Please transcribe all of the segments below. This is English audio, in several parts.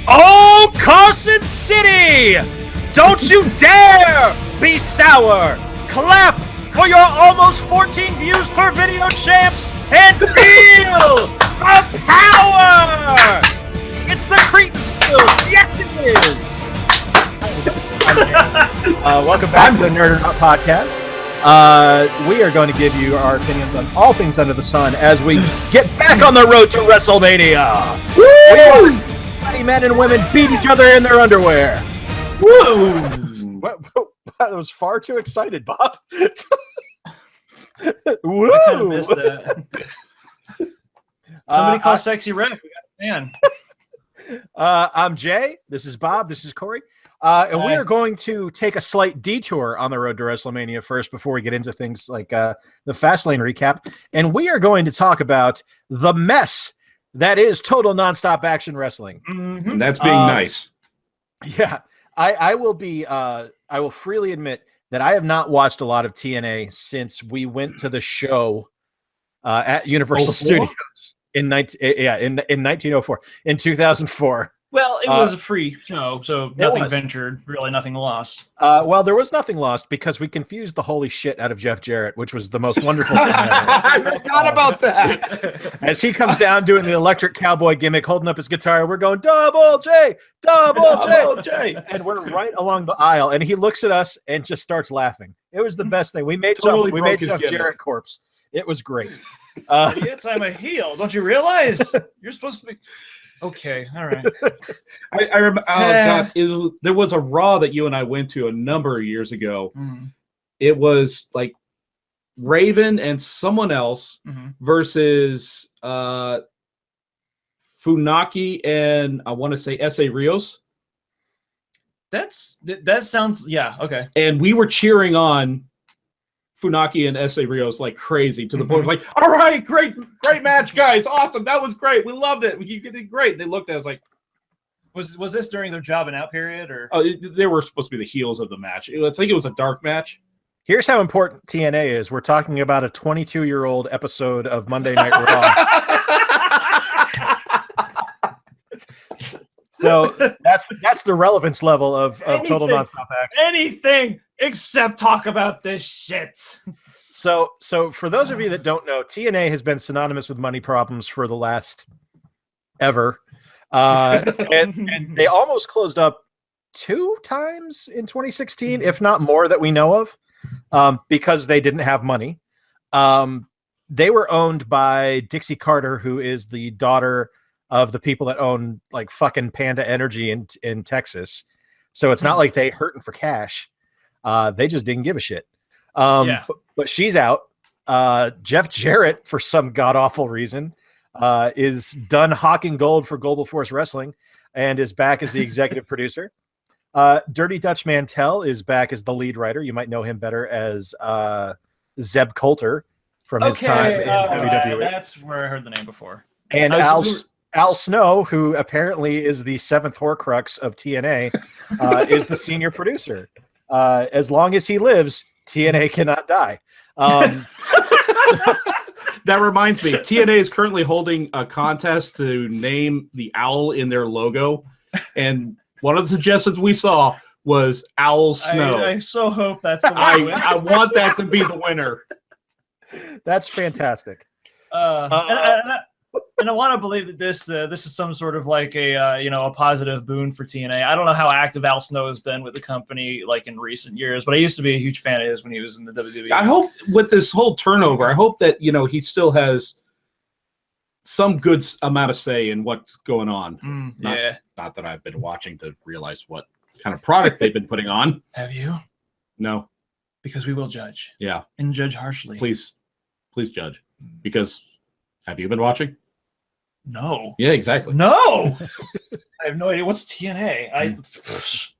Oh, Carson City! Don't you dare be sour! Clap for your almost 14 views per video champs and feel the power! It's the Cretins Guild! Yes, it is! Welcome back to the Nerd or Not podcast. We are going to give you our opinions on all things under the sun as we get back on the road to Wrestlemania. Woo! Men and women beat each other in their underwear. Woo! That was far too excited, Bob. Woo! I kind of missed that. Somebody call Sexy Rick. We got a fan. I'm Jay. This is Bob. This is Corey. And we are going to take a slight detour on the road to WrestleMania first before we get into things like the Fastlane recap. And we are going to talk about the mess that is total nonstop action wrestling. Mm-hmm. That's being nice. Yeah. I will freely admit that I have not watched a lot of TNA since we went to the show at Universal Studios in 1904, in 2004. Well, it was a free show, so nothing ventured, really nothing lost. Well, there was nothing lost because we confused the holy shit out of Jeff Jarrett, which was the most wonderful thing ever. I forgot about that. As he comes down doing the electric cowboy gimmick, holding up his guitar, we're going, Double J, Double J. And we're right along the aisle, and he looks at us and just starts laughing. It was the best thing. We made Jeff Jarrett corpse. It was great. Idiots, I'm a heel. Don't you realize? You're supposed to be... Okay, all right. I remember. Oh God, there was a Raw that you and I went to a number of years ago. Mm-hmm. It was like Raven and someone else versus Funaki and I want to say S.A. Rios. That sounds okay. And we were cheering on Funaki and S.A. Rios like crazy to the point of like, all right, great match, guys, awesome, that was great, we loved it, you did great. They looked at us like, was this during their jobbing out period or? Oh, they were supposed to be the heels of the match. I think it was a dark match. Here's how important TNA is. We're talking about a 22-year-old episode of Monday Night Raw. So that's the relevance level of total nonstop action. Anything except talk about this shit. So for those of you that don't know, TNA has been synonymous with money problems for the last ever. And they almost closed up 2 times in 2016, if not more, that we know of, because they didn't have money. They were owned by Dixie Carter, who is the daughter of the people that own like fucking Panda Energy in Texas. So it's not like they hurting for cash. They just didn't give a shit. But she's out. Jeff Jarrett, for some god-awful reason, is done hawking gold for Global Force Wrestling and is back as the executive producer. Dirty Dutch Mantel is back as the lead writer. You might know him better as Zeb Coulter from his time in WWE. That's where I heard the name before. And Al Snow, who apparently is the 7th Horcrux of TNA, is the senior producer. As long as he lives, TNA cannot die. That reminds me, TNA is currently holding a contest to name the owl in their logo, and one of the suggestions we saw was Owl Snow. I so hope that's the winner. I want that to be the winner. That's fantastic. And I want to believe that this is some sort of like a positive boon for TNA. I don't know how active Al Snow has been with the company like in recent years, but I used to be a huge fan of his when he was in the WWE. I hope with this whole turnover, I hope that he still has some good amount of say in what's going on. Not that I've been watching to realize what kind of product they've been putting on. Have you? No, because we will judge. Yeah, and judge harshly. Please judge. Because have you been watching? No. Yeah, exactly. No. I have no idea. What's TNA?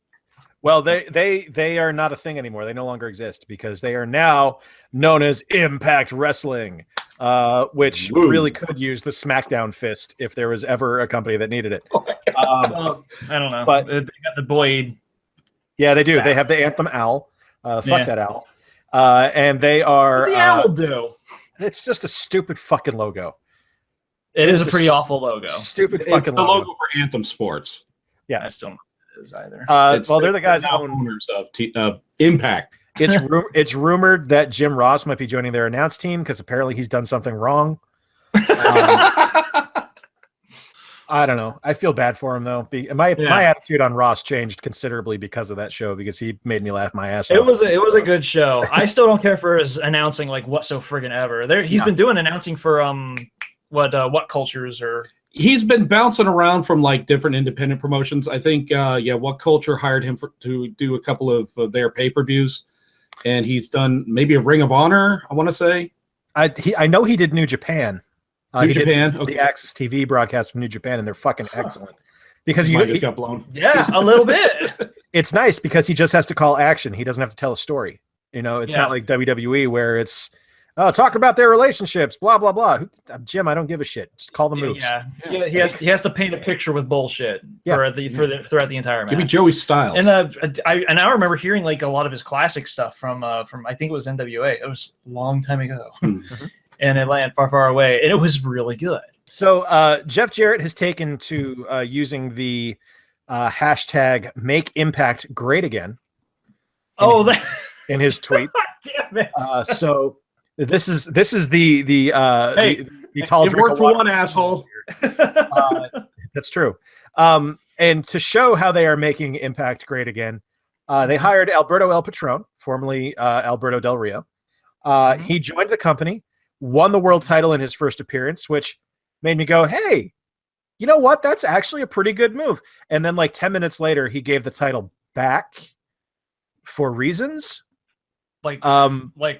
Well, they are not a thing anymore. They no longer exist because they are now known as Impact Wrestling, which really could use the SmackDown fist if there was ever a company that needed it. I don't know. But they got the Boyd. Yeah, they do. They have the Anthem Owl. Fuck that owl. And they are. What the owl do? It's just a stupid fucking logo. It is a pretty awful logo. Stupid fucking logo for Anthem Sports. Yeah, I still don't know who it is either. Well, they're the guys that own owners of Impact. It's rumored that Jim Ross might be joining their announce team because apparently he's done something wrong. I don't know. I feel bad for him though. My attitude on Ross changed considerably because of that show because he made me laugh my ass off. It was a good show. I still don't care for his announcing like what so friggin' ever. He's been doing announcing for what cultures or. He's been bouncing around from like different independent promotions. I think What Culture hired him to do a couple of their pay-per-views, and he's done maybe a Ring of Honor. I want to say. I know he did New Japan. New Japan, the Access TV broadcast from New Japan, and they're fucking excellent. Because he just got blown. Yeah, a little bit. It's nice because he just has to call action. He doesn't have to tell a story. You know, it's not like WWE where it's talk about their relationships, blah blah blah. Jim, I don't give a shit. Just call the moves. Yeah. He has to paint a picture with bullshit throughout the entire match. Give me Joey Styles. And I remember hearing like a lot of his classic stuff from I think it was NWA. It was a long time ago. In Atlanta, far away, and it was really good. So Jeff Jarrett has taken to using the hashtag Make Impact Great Again. In his tweet. Damn it. So this is the tall. It worked for one asshole. That's true. And to show how they are making Impact great again, they hired Alberto El Patron, formerly Alberto Del Rio. He joined the company. Won the world title in his first appearance, which made me go, hey, you know what? That's actually a pretty good move. And then like 10 minutes later, he gave the title back for reasons. Like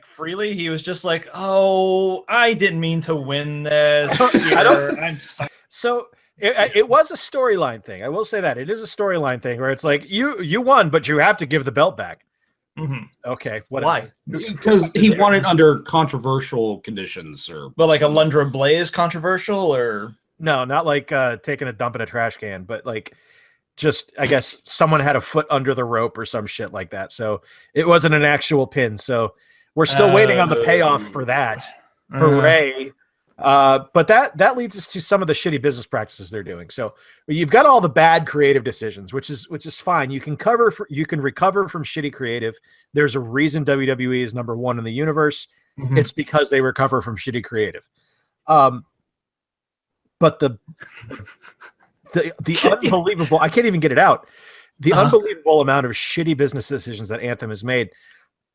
freely? He was just like, oh, I didn't mean to win this. I'm sorry. So it was a storyline thing. I will say that. It is a storyline thing where it's like, you won, but you have to give the belt back. Okay. Why? Because he won it under controversial conditions, like a Lundra Blaze controversial, or no, not like taking a dump in a trash can, but like just I guess someone had a foot under the rope or some shit like that. So it wasn't an actual pin. So we're still waiting on the payoff for that. Hooray! But that leads us to some of the shitty business practices they're doing. So you've got all the bad creative decisions, which is fine. You can recover from shitty creative. There's a reason WWE is number one in the universe. It's because they recover from shitty creative. But the unbelievable, I can't even get it out. The unbelievable amount of shitty business decisions that Anthem has made.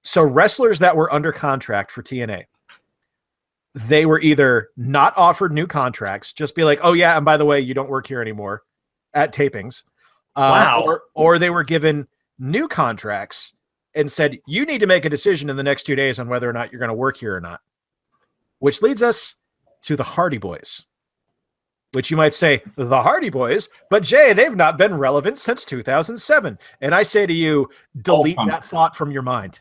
So wrestlers that were under contract for TNA, they were either not offered new contracts, just be like, oh yeah, and by the way, you don't work here anymore at tapings. Or they were given new contracts and said, you need to make a decision in the next 2 days on whether or not you're going to work here or not. Which leads us to the Hardy Boys. Which you might say, the Hardy Boys, but Jay, they've not been relevant since 2007. And I say to you, delete that thought from your mind.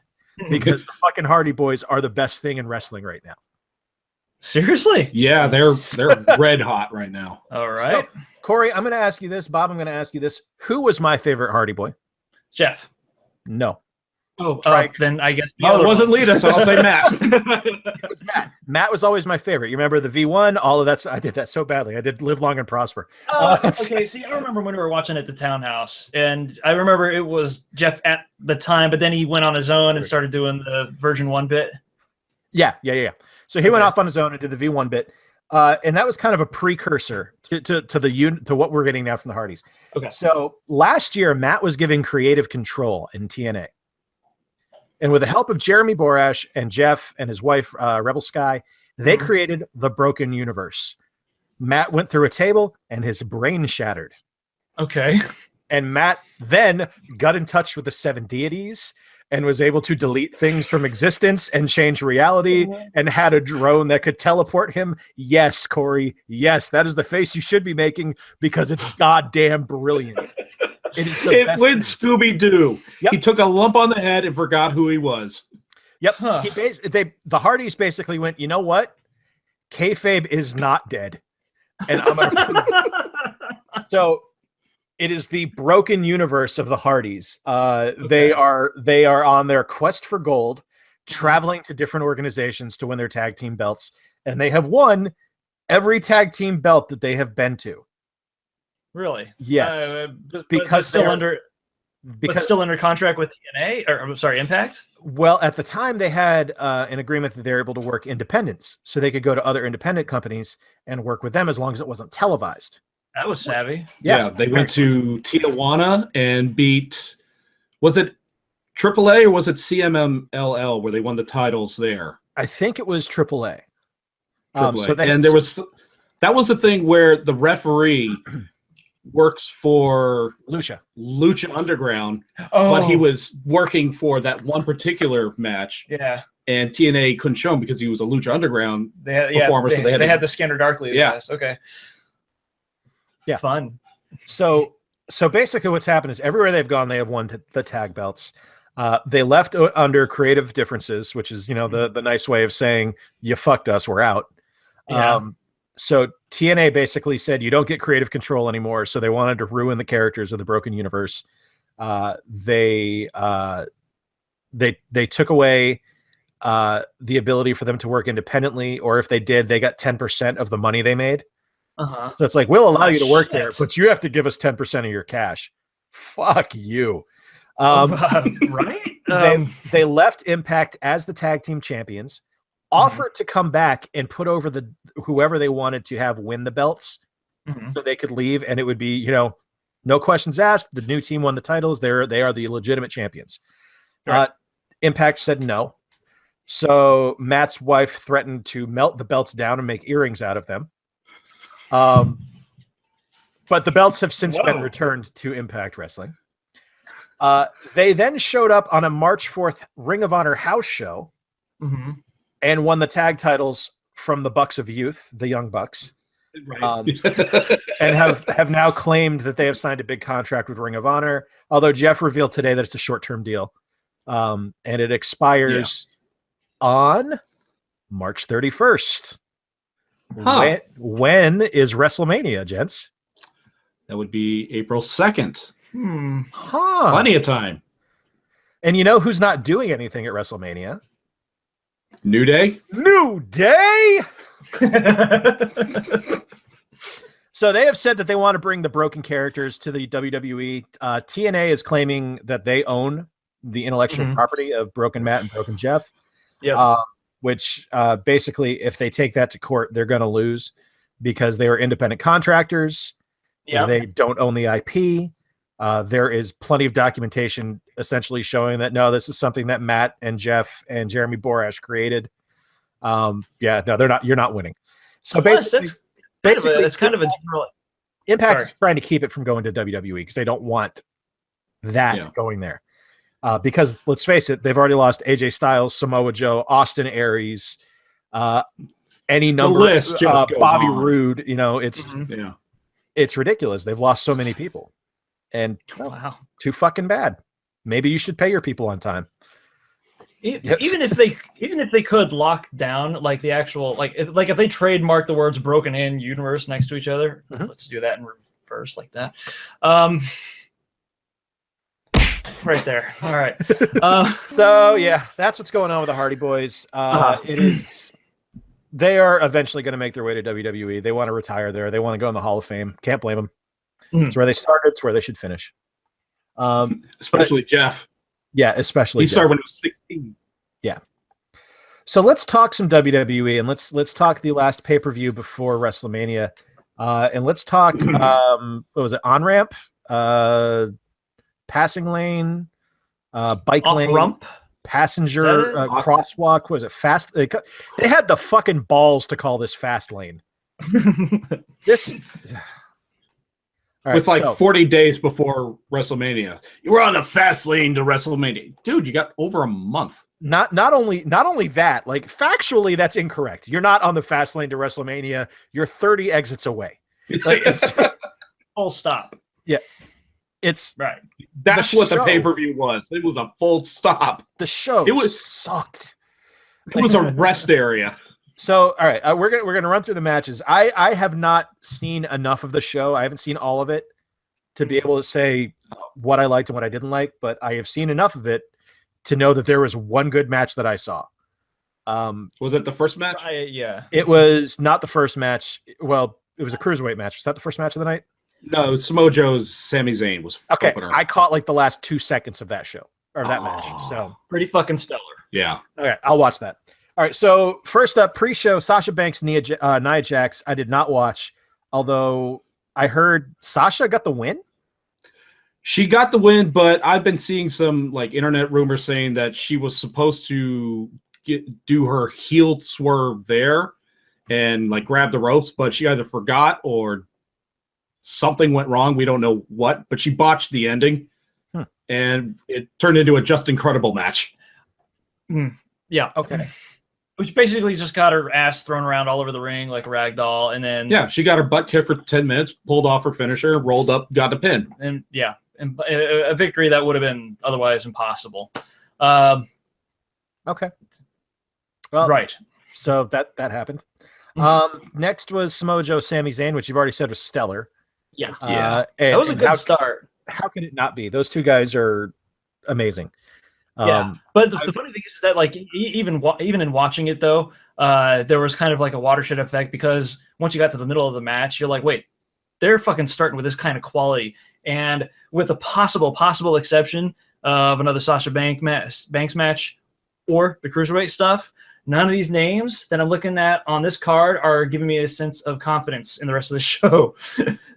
Because the fucking Hardy Boys are the best thing in wrestling right now. Seriously? Yeah, they're red hot right now. All right. So, Corey, I'm going to ask you this. Bob, I'm going to ask you this. Who was my favorite Hardy Boy? Jeff. No. Then I guess. It wasn't Lita, so I'll say Matt. It was Matt. Matt was always my favorite. You remember the V1? All of that. I did that so badly. I did Live Long and Prosper. Okay. See, I remember when we were watching at the Townhouse, and I remember it was Jeff at the time, but then he went on his own and started doing the version 1 bit. Yeah. So he went off on his own and did the V1 bit. And that was kind of a precursor to what we're getting now from the Hardys. Okay. So last year, Matt was giving creative control in TNA. And with the help of Jeremy Borash and Jeff and his wife, Rebel Sky, they created the Broken Universe. Matt went through a table and his brain shattered. Okay. And Matt then got in touch with the 7 deities and was able to delete things from existence and change reality and had a drone that could teleport him. Yes, Corey. Yes, that is the face you should be making because it's goddamn brilliant. It went Scooby-Doo. Yep. He took a lump on the head and forgot who he was. Yep. The Hardys basically went, you know what? Kayfabe is not dead. And I'm going to So it is the Broken Universe of the Hardys. They are on their quest for gold, traveling to different organizations to win their tag team belts. And they have won every tag team belt that they have been to. Really? Yes, because still under contract with TNA, or I'm sorry, Impact. Well, at the time they had an agreement that they're able to work independents, so they could go to other independent companies and work with them as long as it wasn't televised. That was savvy. Yeah, they went to Tijuana and beat. Was it AAA or was it CMMLL where they won the titles there? I think it was AAA. And that was the thing where the referee works for Lucha Underground, but he was working for that one particular match. Yeah. And TNA couldn't show him because he was a Lucha Underground performer. So they had the Scanner Darkly. Yeah. Okay. Yeah. Fun. So basically what's happened is everywhere they've gone, they have won the tag belts. They left under creative differences, which is, the nice way of saying you fucked us, we're out. Yeah. So TNA basically said you don't get creative control anymore. So they wanted to ruin the characters of the Broken Universe. They took away the ability for them to work independently, or if they did, they got 10% of the money they made. So it's like, we'll allow you to work there, but you have to give us 10% of your cash. Fuck you. Right? They left Impact as the tag team champions, offered to come back and put over whoever they wanted to have win the belts, so they could leave, and it would be, no questions asked. The new team won the titles. They are the legitimate champions. Right. Impact said no. So Matt's wife threatened to melt the belts down and make earrings out of them. But the belts have since been returned to Impact Wrestling. They then showed up on a March 4th Ring of Honor house show and won the tag titles from the Bucks of Youth, the Young Bucks. Right. And have now claimed that they have signed a big contract with Ring of Honor, although Jeff revealed today that it's a short-term deal. And it expires on March 31st. When is WrestleMania, gents? That would be April 2nd. Huh. Plenty of time. And you know who's not doing anything at WrestleMania? New Day? New Day! So they have said that they want to bring the broken characters to the WWE. TNA is claiming that they own the intellectual property of Broken Matt and Broken Jeff. Which basically, if they take that to court, they're going to lose because they are independent contractors. They don't own the IP. There is plenty of documentation essentially showing that, no, this is something that Matt and Jeff and Jeremy Borash created. No, they're not. You're not winning. So basically, it's kind of a general Impact is trying to keep it from going to WWE because they don't want that going there. Because let's face it, they've already lost AJ Styles, Samoa Joe, Austin Aries, any number, Bobby Roode. It's ridiculous. They've lost so many people, and too fucking bad. Maybe you should pay your people on time. Even if they could lock down like the actual if they trademark the words "broken in universe" next to each other, let's do that in reverse like that. Right there. All right. So yeah, that's what's going on with the Hardy Boys. They are eventually going to make their way to WWE. They want to retire there. They want to go in the Hall of Fame. Can't blame them. It's where they started. It's where they should finish. Especially Jeff. Yeah, especially he started when he was 16. Yeah. So let's talk some WWE and let's talk the last pay-per-view before WrestleMania. And let's talk what was it? On-ramp, passing lane, bike lane, rump, passenger, crosswalk. What was it? Fast. They had the fucking balls to call this fast lane. This. Right, it's like 40 days before WrestleMania. You were on the fast lane to WrestleMania. Dude, you got over a month. Not only that, like factually, that's incorrect. You're not on the fast lane to WrestleMania. You're 30 exits away. Like it's full stop. Yeah. It's right. That's what the pay-per-view was. It was a full stop. The show sucked. It was a rest area. So, all right, we're gonna run through the matches. I have not seen enough of the show. I haven't seen all of it to be able to say what I liked and what I didn't like, but I have seen enough of it to know that there was one good match that I saw. Was it the first match? Yeah. It was not the first match. Well, it was a cruiserweight match. Was that the first match of the night? No, Samoa Joe's Sami Zayn was okay. opener. I caught like the last 2 seconds of that show or that match. So pretty fucking stellar. Yeah. Okay, I'll watch that. All right. So first up, pre-show, Sasha Banks, Nia Jax. I did not watch, although I heard Sasha got the win. She got the win, but I've been seeing some like internet rumors saying that she was supposed to do her heel swerve there and like grab the ropes, but she either forgot or something went wrong. We don't know what, but she botched the ending, and it turned into a just incredible match. Yeah. Okay. Which basically just got her ass thrown around all over the ring like a rag doll, and then she got her butt kicked for 10 minutes, pulled off her finisher, rolled up, got a pin, and a victory that would have been otherwise impossible. Okay. Well, right. So that happened. Next was Samoa Joe, Sami Zayn, which you've already said was stellar. Yeah. And, that was a good start. How can it not be? Those two guys are amazing. But the funny thing is that like even in watching it though, there was kind of like a watershed effect, because once you got to the middle of the match, you're like, wait, they're fucking starting with this kind of quality, and with a possible exception of another Sasha Banks match or the cruiserweight stuff, none of these names that I'm looking at on this card are giving me a sense of confidence in the rest of the show.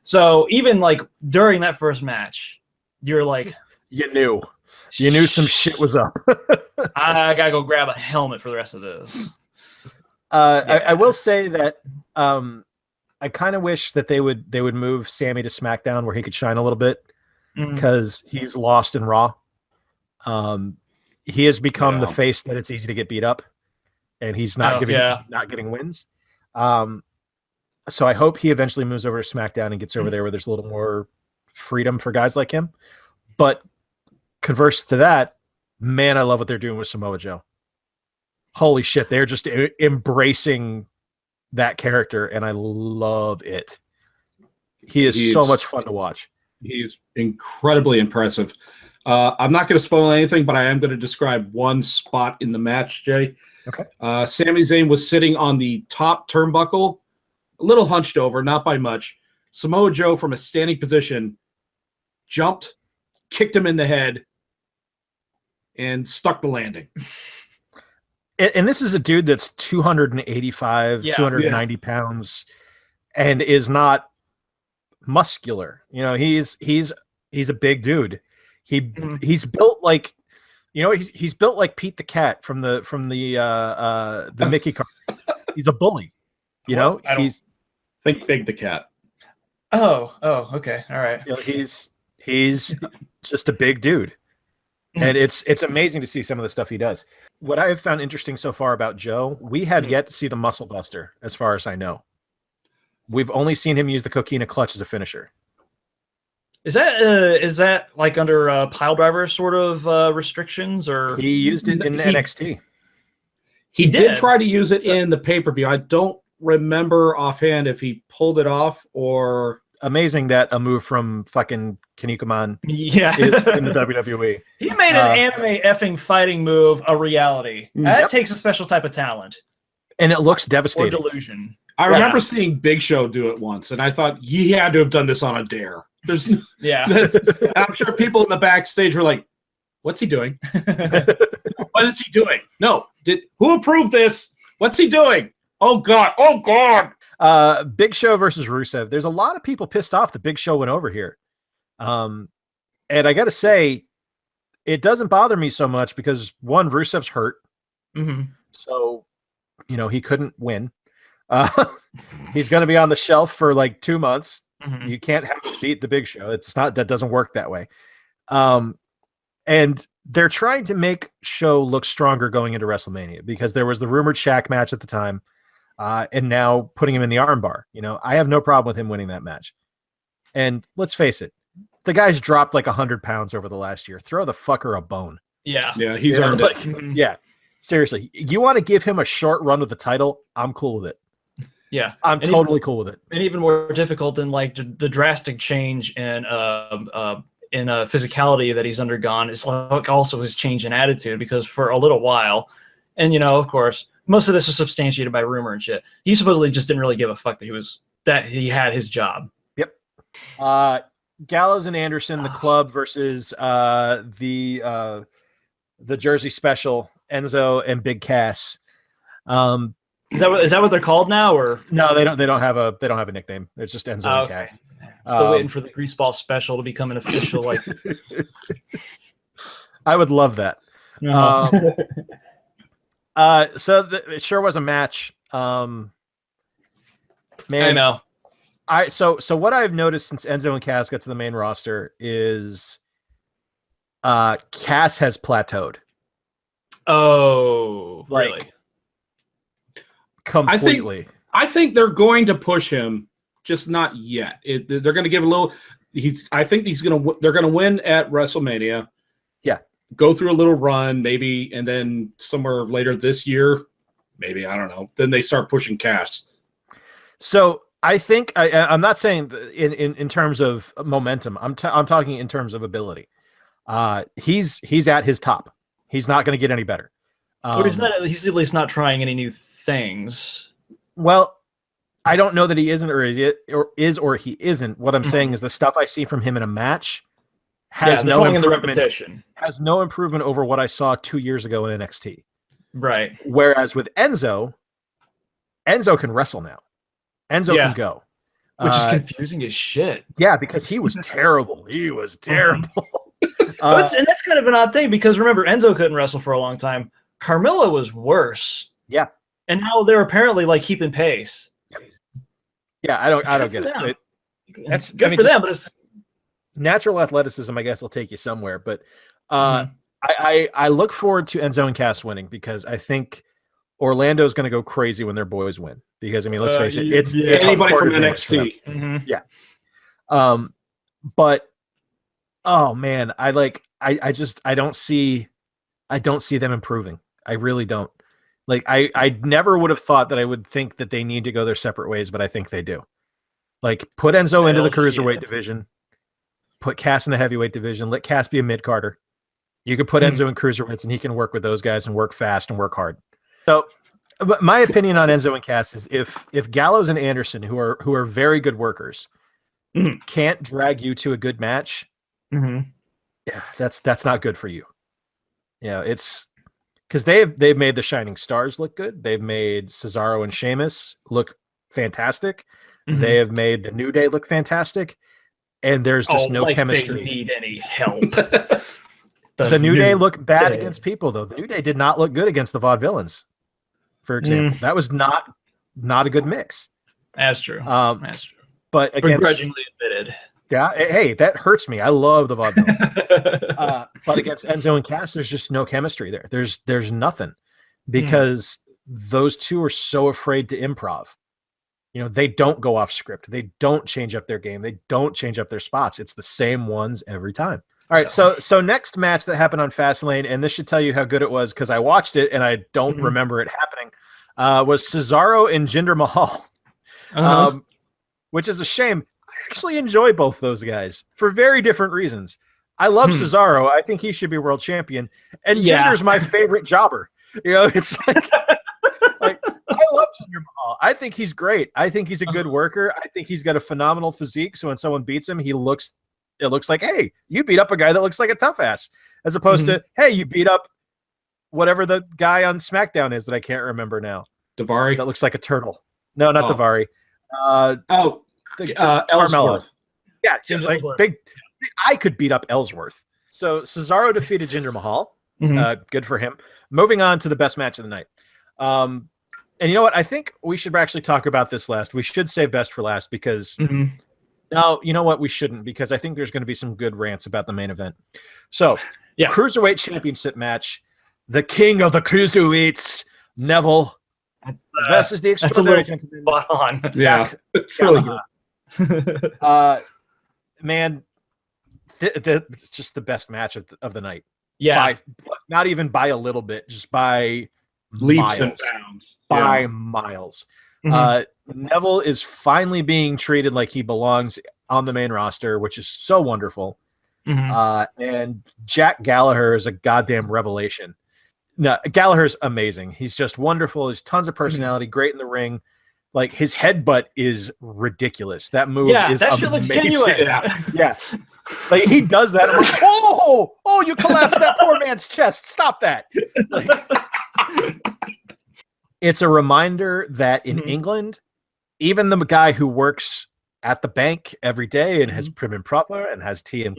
So even like during that first match, you're like, you knew some shit was up. I gotta go grab a helmet for the rest of this. I will say that I kind of wish that they would move Sammy to SmackDown where he could shine a little bit, because he's lost in Raw. He has become the face that it's easy to get beat up, and he's not getting wins. So I hope he eventually moves over to SmackDown and gets over there where there's a little more freedom for guys like him. But converse to that, man, I love what they're doing with Samoa Joe. Holy shit, they're just embracing that character, and I love it. He is so much fun to watch. He's incredibly impressive. I'm not going to spoil anything, but I am going to describe one spot in the match, Jay. Okay. Sami Zayn was sitting on the top turnbuckle, a little hunched over, not by much. Samoa Joe, from a standing position, jumped, kicked him in the head, and stuck the landing. And this is a dude that's 285, 290 pounds, and is not muscular. You know, he's a big dude. He's built like, he's built like Pete the Cat from the Mickey cartoons. He's a bully. Think Big the Cat. Oh, okay, all right. He's just a big dude. And it's amazing to see some of the stuff he does. What I have found interesting so far about Joe, we have yet to see the Muscle Buster, as far as I know. We've only seen him use the Coquina Clutch as a finisher. Is that like under pile driver sort of restrictions, or he used it in NXT? He did try to use it in the pay-per-view. I don't remember offhand if he pulled it off or. Amazing that a move from fucking Kinnikuman is in the WWE. He made an anime effing fighting move a reality. That takes a special type of talent. And it looks devastating. Or delusion. I remember seeing Big Show do it once, and I thought he had to have done this on a dare. I'm sure people in the backstage were like, "What's he doing? What is he doing? No, who approved this? What's he doing? Oh God! Oh God!" Big Show versus Rusev. There's a lot of people pissed off that Big Show went over here. And I got to say, it doesn't bother me so much because, one, Rusev's hurt. So, he couldn't win. He's going to be on the shelf for like 2 months. You can't have to beat the Big Show. That doesn't work that way. And they're trying to make Show look stronger going into WrestleMania, because there was the rumored Shaq match at the time. And now putting him in the armbar. I have no problem with him winning that match. And let's face it, the guy's dropped like 100 pounds over the last year. Throw the fucker a bone. Yeah, he's earned it. Yeah, seriously. You want to give him a short run with the title? I'm cool with it. Yeah, I'm totally cool with it. And even more difficult than like the drastic change in physicality that he's undergone is like also his change in attitude, because for a little while, and of course, most of this was substantiated by rumor and shit, he supposedly just didn't really give a fuck that he had his job. Yep. Gallows and Anderson, the club versus the Jersey Special, Enzo and Big Cass. Is that what they're called now, or no? They don't have a nickname. It's just Enzo and Cass. Still waiting for the Greaseball Special to become an official. Like, I would love that. So it sure was a match. Man, I know. So what I've noticed since Enzo and Cass got to the main roster is Cass has plateaued. Oh, really? Completely. I think they're going to push him, just not yet. They're going to give a little. I think they're going to win at WrestleMania. Yeah. Go through a little run, maybe, and then somewhere later this year, maybe, I don't know. Then they start pushing Cass. So I think I'm not saying in terms of momentum. I'm talking in terms of ability. He's at his top. He's not going to get any better. Or he's at least not trying any new things. Well, I don't know that he isn't or he isn't. What I'm saying is the stuff I see from him in a match has no improvement. Has no improvement over what I saw 2 years ago in NXT. Right. Whereas with Enzo can wrestle now. Enzo can go. Which is confusing as shit. Yeah, because he was terrible. He was terrible. And that's kind of an odd thing because remember, Enzo couldn't wrestle for a long time. Carmella was worse. Yeah. And now they're apparently like keeping pace. Yeah, I don't get it. That's good for them, but it's natural athleticism, I guess, will take you somewhere. But I look forward to Enzo and Cass winning because I think Orlando's going to go crazy when their boys win. Because I mean, let's face it, it's anybody from NXT. Mm-hmm. Yeah. But oh man, I don't see them improving. I really don't. Like I never would have thought that I would think that they need to go their separate ways, but I think they do. Like put Enzo into the cruiserweight division, put Cass in the heavyweight division, let Cass be a mid-carder. You could put Enzo in cruiserweights and he can work with those guys and work fast and work hard. So my opinion on Enzo and Cass is if Gallows and Anderson, who are very good workers, can't drag you to a good match, yeah, that's not good for you. Yeah, it's because they've made the Shining Stars look good. They've made Cesaro and Sheamus look fantastic. They have made the New Day look fantastic, and there's just no chemistry. They need any help. The New Day look bad against people, though. The New Day did not look good against the Vaudevillains, for example. That was not a good mix. That's true. That's true. But begrudgingly admitted. Yeah, hey, that hurts me. I love the Vaudevillains. But against Enzo and Cass, there's just no chemistry there. There's nothing because those two are so afraid to improv. You know, they don't go off script. They don't change up their game. They don't change up their spots. It's the same ones every time. All right, so next match that happened on Fastlane, and this should tell you how good it was because I watched it and I don't remember it happening, was Cesaro and Jinder Mahal, which is a shame. I actually enjoy both those guys for very different reasons. I love Cesaro. I think he should be world champion. And Jinder's my favorite jobber. You know, it's like, I love Jinder Mahal. I think he's great. I think he's a good worker. I think he's got a phenomenal physique. So when someone beats him, it looks like, hey, you beat up a guy that looks like a tough ass, as opposed to, hey, you beat up whatever the guy on SmackDown is that I can't remember now. Daivari? That looks like a turtle. No, not Daivari. Ellsworth. Yeah, like big. I could beat up Ellsworth. So Cesaro defeated Jinder Mahal. Good for him. Moving on to the best match of the night. And you know what? I think we should actually talk about this last. We should save best for last because no, you know what? We shouldn't because I think there's going to be some good rants about the main event. So, Cruiserweight Championship match. The king of the cruiserweights, Neville, versus the extraordinary gentleman. Yeah. Man, it's just the best match of the night. Yeah. Not even by a little bit, just by leaps and bounds. By miles. Neville is finally being treated like he belongs on the main roster, which is so wonderful. And Jack Gallagher is a goddamn revelation. No, Gallagher's amazing. He's just wonderful. He's tons of personality, great in the ring. Like his headbutt is ridiculous. That move is that amazing. shit looks genuine. Yeah. Like he does that. I'm like, oh, you collapsed that poor man's chest. Stop that. Like, it's a reminder that in England, even the guy who works at the bank every day and has prim and proper and has tea and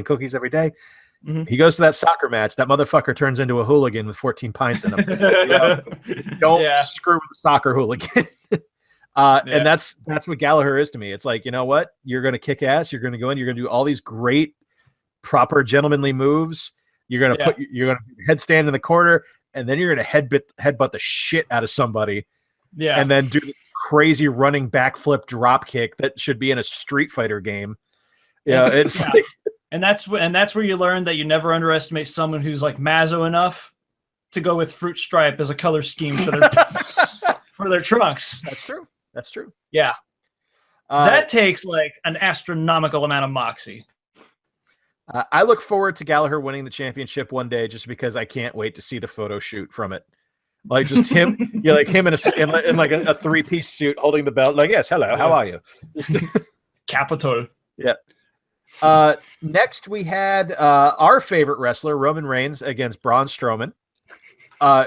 cookies every day, he goes to that soccer match. That motherfucker turns into a hooligan with 14 pints in him. You know? Don't screw with the soccer hooligan. And that's what Gallagher is to me. It's like, you know what? You're going to kick ass. You're going to go in. You're going to do all these great, proper, gentlemanly moves. You're going to you're going to headstand in the corner, and then you're going to headbutt the shit out of somebody. Yeah. And then do the crazy running backflip drop kick that should be in a Street Fighter game. Yeah, it's like, and that's where you learn that you never underestimate someone who's like Mazzo enough to go with fruit stripe as a color scheme for their for their trunks. That's true. Yeah. That takes like an astronomical amount of moxie. I look forward to Gallagher winning the championship one day just because I can't wait to see the photo shoot from it. Like just him, like him in like a 3-piece suit holding the belt. Like, yes, hello, how are you? Capital. Yeah. Next we had our favorite wrestler, Roman Reigns, against Braun Strowman.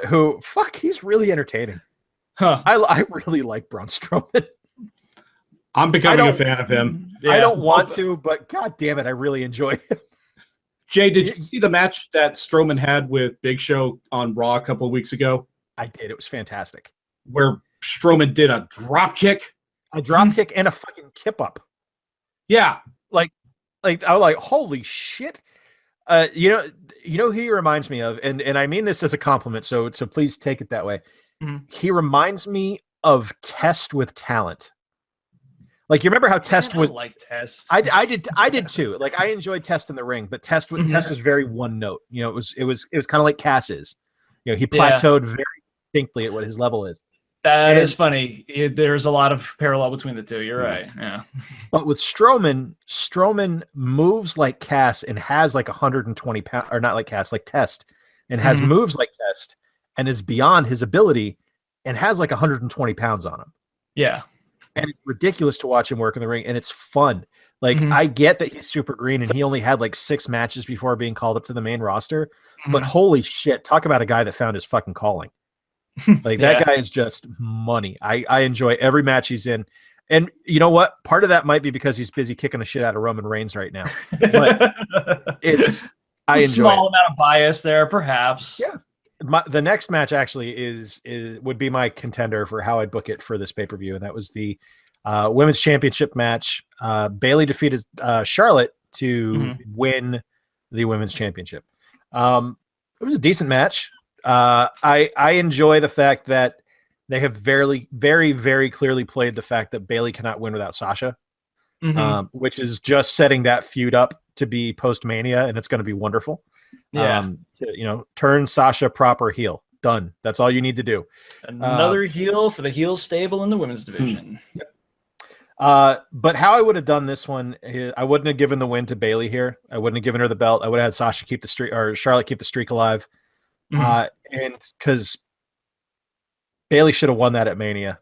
Who, he's really entertaining. Huh. I really like Braun Strowman. I'm becoming a fan of him. Yeah. I don't want to, but god damn it, I really enjoy him. Jay, did you see the match that Strowman had with Big Show on Raw a couple of weeks ago? I did. It was fantastic. Where Strowman did a drop kick. A drop kick and a fucking kip up. Yeah. Like I'm like, holy shit. You know who he reminds me of, and I mean this as a compliment, so please take it that way. He reminds me of Test with talent. Like, you remember how Test was like Test. I did too. Like, I enjoyed Test in the ring, but Test was very one note. You know, it was kind of like Cass is. You know, he plateaued very distinctly at what his level is. That is funny. There's a lot of parallel between the two. You're right. Yeah. But with Strowman moves like Cass and has like 120 pounds, or not like Cass, like Test, and has moves like Test, and is beyond his ability, and has like 120 pounds on him. Yeah. And it's ridiculous to watch him work in the ring, and it's fun. Like, I get that he's super green, and he only had like 6 matches before being called up to the main roster, but holy shit, talk about a guy that found his fucking calling. Like, that guy is just money. I enjoy every match he's in. And you know what? Part of that might be because he's busy kicking the shit out of Roman Reigns right now. But I enjoy a small amount of bias there, perhaps. Yeah. The next match actually would be my contender for how I'd book it for this pay-per-view, and that was the women's championship match. Bayley defeated Charlotte to win the women's championship. It was a decent match. I enjoy the fact that they have very, very, very clearly played the fact that Bayley cannot win without Sasha, which is just setting that feud up to be post-Mania, and it's going to be wonderful. Yeah. Turn Sasha proper heel. Done. That's all you need to do. Another heel for the heel stable in the women's division. But how I would have done this one, I wouldn't have given the win to Bayley here. I wouldn't have given her the belt. I would have had Sasha keep the streak, or Charlotte keep the streak alive. And because Bayley should have won that at Mania.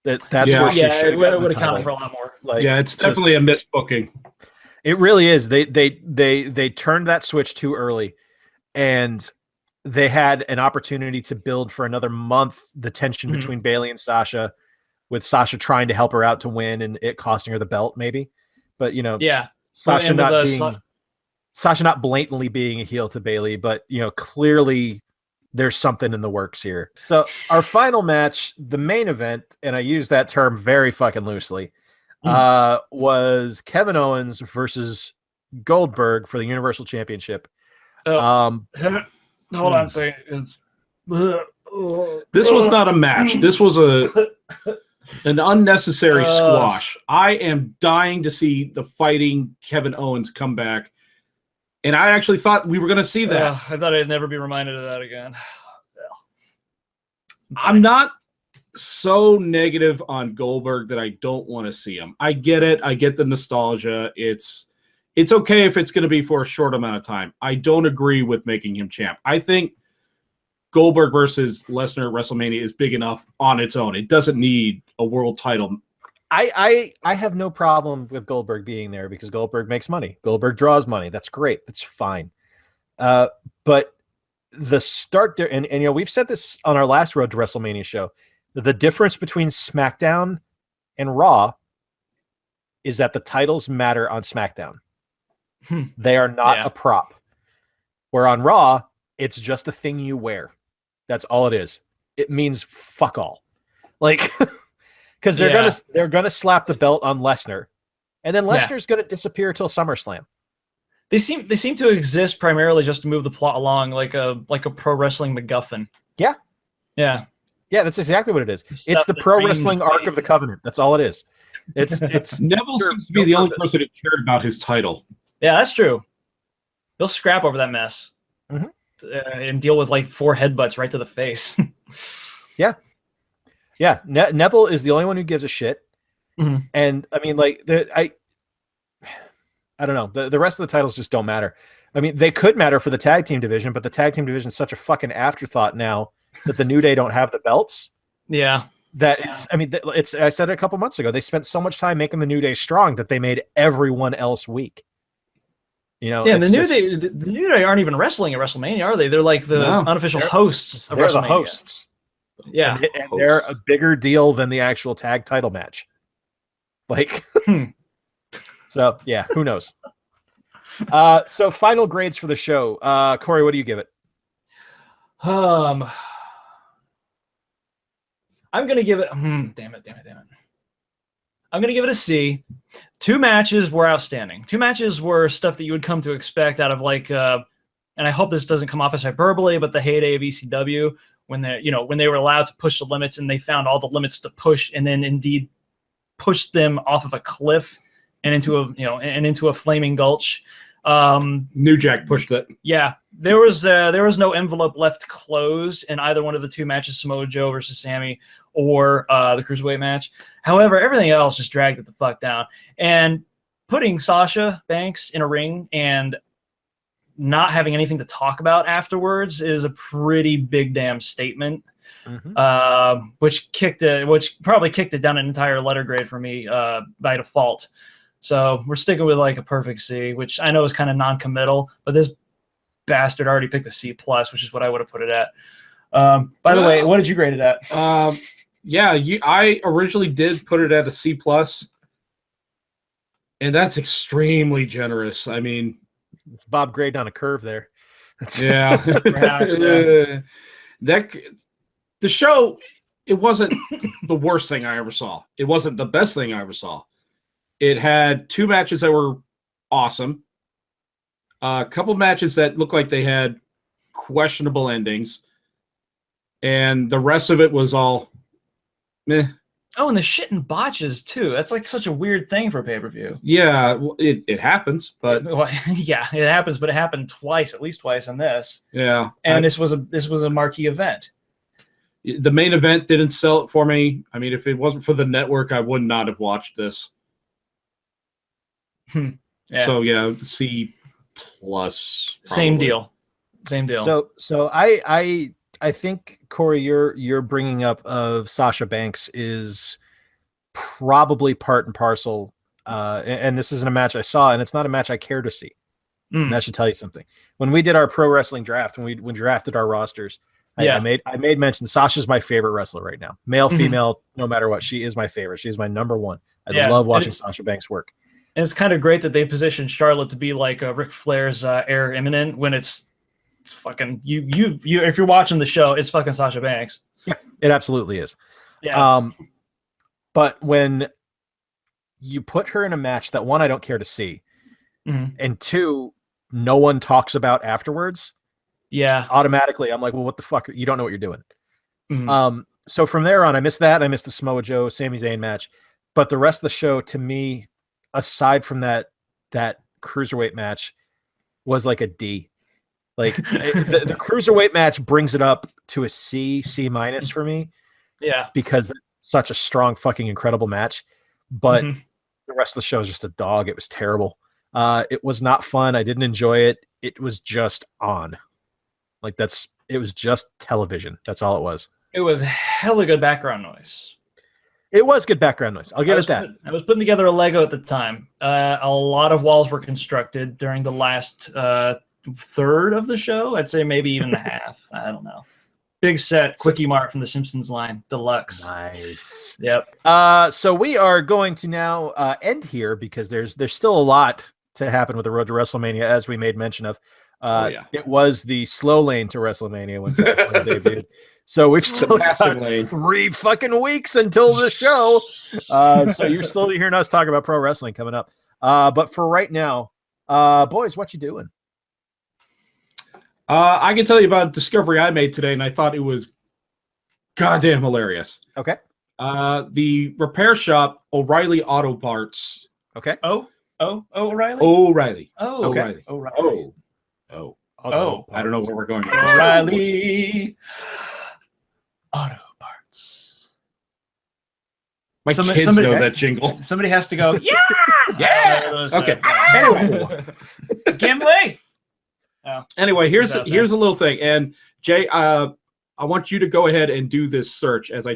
That's where she should have counted for a lot more. Like, it's definitely a misbooking. It really is. They turned that switch too early, and they had an opportunity to build for another month the tension between Bayley and Sasha, with Sasha trying to help her out to win and it costing her the belt maybe. But Sasha not blatantly being a heel to Bayley, but clearly there's something in the works here. So our final match, the main event, and I use that term very fucking loosely, was Kevin Owens versus Goldberg for the Universal Championship. Hold on a second. This was not a match. This was an unnecessary squash. I am dying to see the fighting Kevin Owens come back. And I actually thought we were going to see that. I thought I'd never be reminded of that again. I'm not so negative on Goldberg that I don't want to see him. I get it. I get the nostalgia. It's okay if it's going to be for a short amount of time. I don't agree with making him champ. I think Goldberg versus Lesnar at WrestleMania is big enough on its own. It doesn't need a world title. I have no problem with Goldberg being there because Goldberg makes money. Goldberg draws money. That's great. That's fine. But the start there, and you know, we've said this on our last Road to WrestleMania show. The difference between SmackDown and Raw is that the titles matter on SmackDown. They are not a prop. Where on Raw, it's just a thing you wear. That's all it is. It means fuck all. Like, because they're gonna slap the belt on Lesnar, and then Lesnar's gonna disappear till SummerSlam. They seem to exist primarily just to move the plot along, like a pro wrestling MacGuffin. Yeah. That's exactly what it is. It's the pro wrestling Ark of the Covenant. That's all it is. It's Neville seems to be the only person who cared about his title. Yeah, that's true. He'll scrap over that mess and deal with like 4 headbutts right to the face. Neville is the only one who gives a shit. And I mean, like, I don't know. The rest of the titles just don't matter. I mean, they could matter for the tag team division, but the tag team division is such a fucking afterthought now that the New Day don't have the belts. It's, I mean, I said it a couple months ago. They spent so much time making the New Day strong that they made everyone else weak. You know, the New Day aren't even wrestling at WrestleMania, are they? They're like the unofficial hosts of WrestleMania. The hosts. Yeah, and they're a bigger deal than the actual tag title match. Like, so yeah, who knows? So final grades for the show. Corey, what do you give it? I'm gonna give it. Damn it. I'm gonna give it a C. 2 matches were outstanding. 2 matches were stuff that you would come to expect out of like, and I hope this doesn't come off as hyperbole, but the heyday of ECW when they were allowed to push the limits and they found all the limits to push and then indeed pushed them off of a cliff and into a flaming gulch. New Jack pushed it. Yeah, there was no envelope left closed in either one of the 2 matches, Samoa Joe versus Sami or the Cruiserweight match. However, everything else just dragged it the fuck down. And putting Sasha Banks in a ring and not having anything to talk about afterwards is a pretty big damn statement. Which probably kicked it down an entire letter grade for me by default. So we're sticking with like a perfect C, which I know is kind of non-committal, but this bastard already picked a C+, which is what I would have put it at. By the way, what did you grade it at? I originally did put it at a C+, and that's extremely generous. I mean, it's Bob grade on a curve there. Yeah. Perhaps, yeah. The show, it wasn't the worst thing I ever saw. It wasn't the best thing I ever saw. It had 2 matches that were awesome. A couple matches that looked like they had questionable endings. And the rest of it was all meh. Oh, and the shit and botches, too. That's like such a weird thing for pay-per-view. Yeah, it happens, but... Yeah, it happens, but it happened twice, at least twice in this. Yeah. And this was a marquee event. The main event didn't sell it for me. I mean, if it wasn't for the network, I would not have watched this. Yeah. So yeah, C+. Probably. Same deal. So I think, Corey, your bringing up of Sasha Banks is probably part and parcel. And this isn't a match I saw, and it's not a match I care to see. And that should tell you something. When we did our pro wrestling draft, when we drafted our rosters, I made mention Sasha's my favorite wrestler right now. Male, female, no matter what. She is my favorite. She's my number one. I love watching Sasha Banks work. And it's kind of great that they positioned Charlotte to be like Ric Flair's heir imminent when it's fucking you. If you're watching the show, it's fucking Sasha Banks. Yeah, it absolutely is. Yeah. But when you put her in a match that, one, I don't care to see, and 2, no one talks about afterwards. Yeah. Automatically, I'm like, well, what the fuck? You don't know what you're doing. So from there on, I missed that. I missed the Samoa Joe, Sami Zayn match. But the rest of the show, to me, aside from that Cruiserweight match, was like a D. Like the Cruiserweight match brings it up to a C minus for me. Yeah. Because it's such a strong, fucking incredible match. But the rest of the show is just a dog. It was terrible. It was not fun. I didn't enjoy it. It was just on. Like, that's It was just television. That's all it was. It was hella good background noise. It was good background noise. I'll give it that. I was putting together a Lego at the time. A lot of walls were constructed during the last third of the show. I'd say maybe even the half. I don't know. Big set, Quickie Mart from the Simpsons line, deluxe. Nice. Yep. So we are going to now end here because there's still a lot to happen with the road to WrestleMania, as we made mention of. It was the slow lane to WrestleMania when Fastlane debuted. So we've still got 3 fucking weeks until the show. So you're still hearing us talk about pro wrestling coming up. But for right now, boys, what you doing? I can tell you about a discovery I made today, and I thought it was goddamn hilarious. Okay. The repair shop, O'Reilly Auto Parts. Okay. O'Reilly? O'Reilly. Oh, okay. O'Reilly. Oh. I don't know where we're going. O'Reilly Auto Parts. My kids know that jingle. Somebody has to go, yeah! Yeah! Okay. Anyway. Gimli! Anyway, here's a little thing. And Jay, I want you to go ahead and do this search as I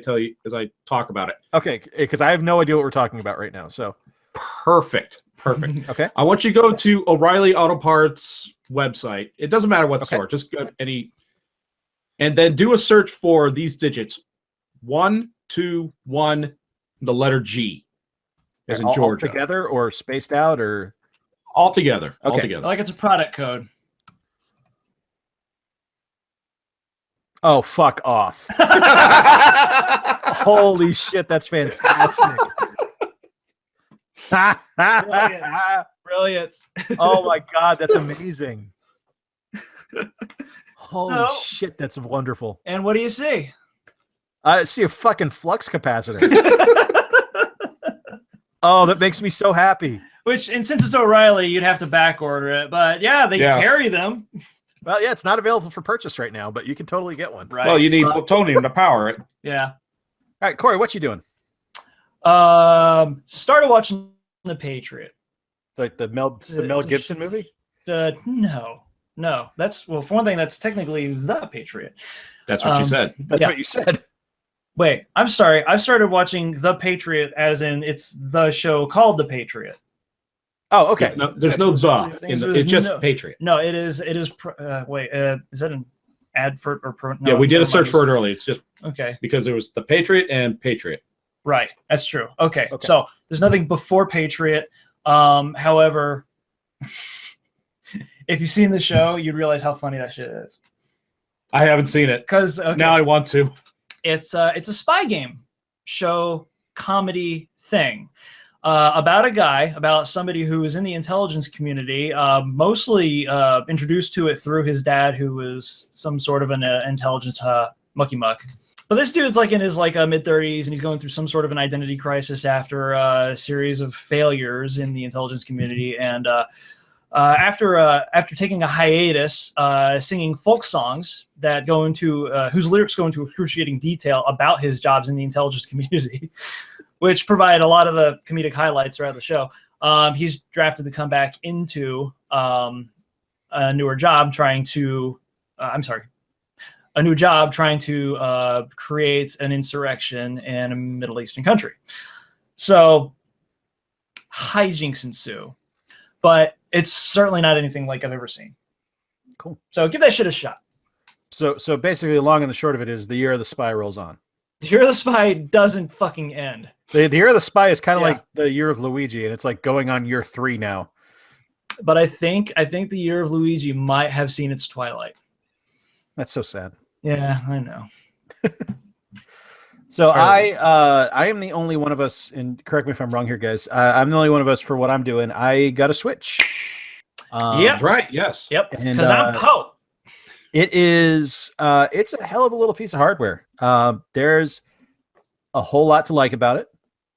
talk about it. Okay, because I have no idea what we're talking about right now. So perfect. Okay. I want you to go to O'Reilly Auto Parts website. It doesn't matter what store. Just go any, and then do a search for these digits: 1, 2, 1, the letter G, as in Georgia. All together or spaced out or all together? Okay. All together. Like it's a product code. Oh, fuck off. Holy shit, that's fantastic. Brilliant. Oh my God, that's amazing. Holy shit, that's wonderful. And what do you see? I see a fucking flux capacitor. Oh, that makes me so happy. And since it's O'Reilly, you'd have to back order it. But yeah, they carry them. Well, yeah, it's not available for purchase right now, but you can totally get one. Right. Well, you need plutonium to power it. Yeah. All right, Corey, what you doing? Started watching The Patriot. Like the Mel Gibson movie? No. That's for one thing, that's technically The Patriot. That's what you said. That's what you said. Wait, I'm sorry. I started watching The Patriot as in it's the show called The Patriot. Oh, okay. No, there's no the. It's just Patriot. No, it is. Wait, is that an advert or pro? No, yeah, we did a search for it earlier. It's just because there was The Patriot and Patriot. Right, that's true. Okay. So there's nothing before Patriot. However, if you've seen the show, you'd realize how funny that shit is. I haven't seen it because now I want to. It's a spy game show comedy thing. About somebody who is in the intelligence community, mostly introduced to it through his dad, who was some sort of an intelligence mucky muck. But this dude's like in his mid-30s, and he's going through some sort of an identity crisis after a series of failures in the intelligence community. And after taking a hiatus, singing folk songs that go into whose lyrics go into excruciating detail about his jobs in the intelligence community. Which provide a lot of the comedic highlights throughout the show. He's drafted to come back into a new job trying to create an insurrection in a Middle Eastern country. So hijinks ensue, but it's certainly not anything like I've ever seen. Cool. So give that shit a shot. So basically, the long and the short of it is the Year of the Spy rolls on. The Year of the Spy doesn't fucking end. The Year of the Spy is kind of like the Year of Luigi, and it's like going on year 3 now. But I think the Year of Luigi might have seen its twilight. That's so sad. Yeah, I know. So I am the only one of us, and correct me if I'm wrong here, guys. I'm the only one of us for what I'm doing. I got a Switch. That's right. Yes. Yep. Because I'm Poe. It is. It's a hell of a little piece of hardware. There's a whole lot to like about it.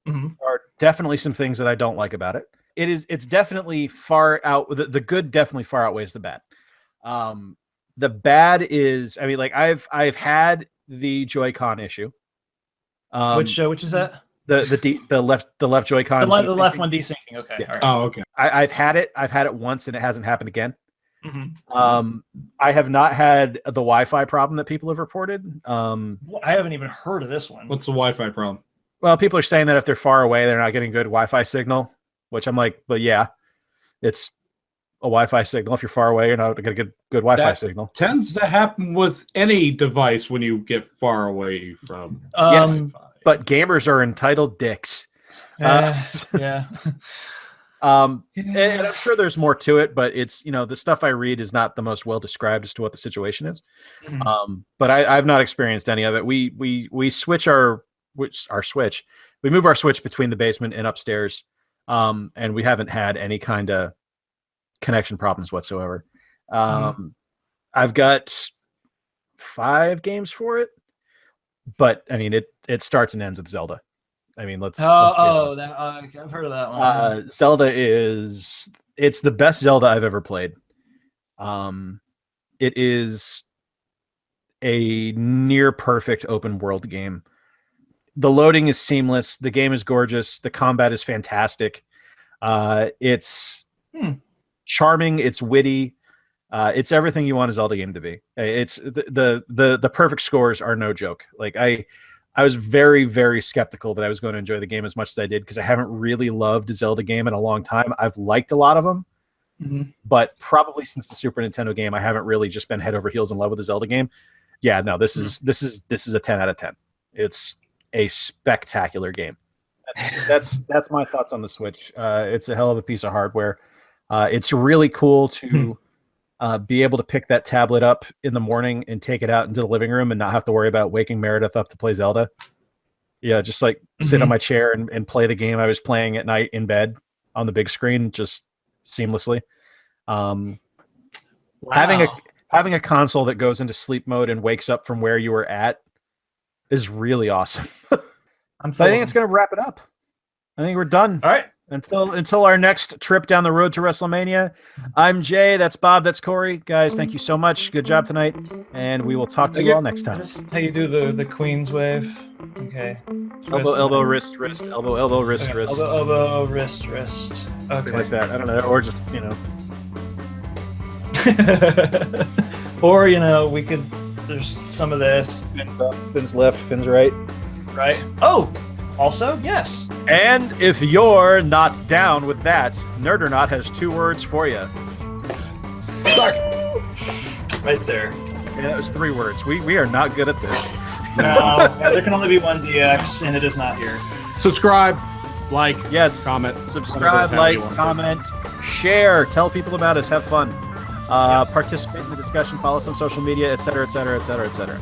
Mm-hmm. There are definitely some things that I don't like about it. It's definitely far out. The good definitely far outweighs the bad. The bad is, I mean, like I've had the Joy-Con issue. Which is that? The left Joy-Con. The left one desyncing. Okay. Yeah. All right. Oh, okay. I've had it. I've had it once, and it hasn't happened again. I have not had the Wi-Fi problem that people have reported. I haven't even heard of this one. What's the Wi-Fi problem? Well, people are saying that if they're far away, they're not getting good Wi-Fi signal, which I'm like, but yeah, it's a Wi-Fi signal. If you're far away, you're not going to get good Wi-Fi signal. Tends to happen with any device when you get far away from. Yes, but gamers are entitled dicks. Yeah. And I'm sure there's more to it, but it's, the stuff I read is not the most well described as to what the situation is. But I've not experienced any of it. We switch we move our switch between the basement and upstairs, and we haven't had any kind of connection problems whatsoever. I've got 5 games for it, but I mean it starts and ends with Zelda. I mean, let's be honest. I've heard of that one. Zelda it's the best Zelda I've ever played. It is a near perfect open world game. The loading is seamless. The game is gorgeous. The combat is fantastic. It's charming. It's witty. It's everything you want a Zelda game to be. It's the perfect scores are no joke. Like I was very, very skeptical that I was going to enjoy the game as much as I did because I haven't really loved a Zelda game in a long time. I've liked a lot of them, but probably since the Super Nintendo game, I haven't really just been head over heels in love with a Zelda game. Yeah, no, this is a 10 out of 10. It's a spectacular game. That's my thoughts on the Switch. It's a hell of a piece of hardware. It's really cool to be able to pick that tablet up in the morning and take it out into the living room and not have to worry about waking Meredith up to play Zelda. Yeah, just like sit on my chair and play the game I was playing at night in bed on the big screen, just seamlessly. Having a console that goes into sleep mode and wakes up from where you were at is really awesome. I think it's going to wrap it up. I think we're done. All right. Until our next trip down the road to WrestleMania. I'm Jay. That's Bob. That's Corey. Guys, thank you so much. Good job tonight. And we will talk to you all next time. Is this how you do the Queen's wave? Okay. Elbow, wrist, elbow, wrist, okay. wrist. Elbow, wrist. Okay. Like that. I don't know. Or just, Or, we could, there's some of this. Fins up, fins left, fins right. Right. Oh! Also, yes. And if you're not down with that, Nerd or Not has 2 words for you. Suck. Right there. Yeah, that was 3 words. We are not good at this. No, there can only be one DX, and it is not here. Subscribe, like, yes, comment. Subscribe, like, comment, share, tell people about us, have fun. Participate in the discussion, follow us on social media, etc., etc., etc., etc.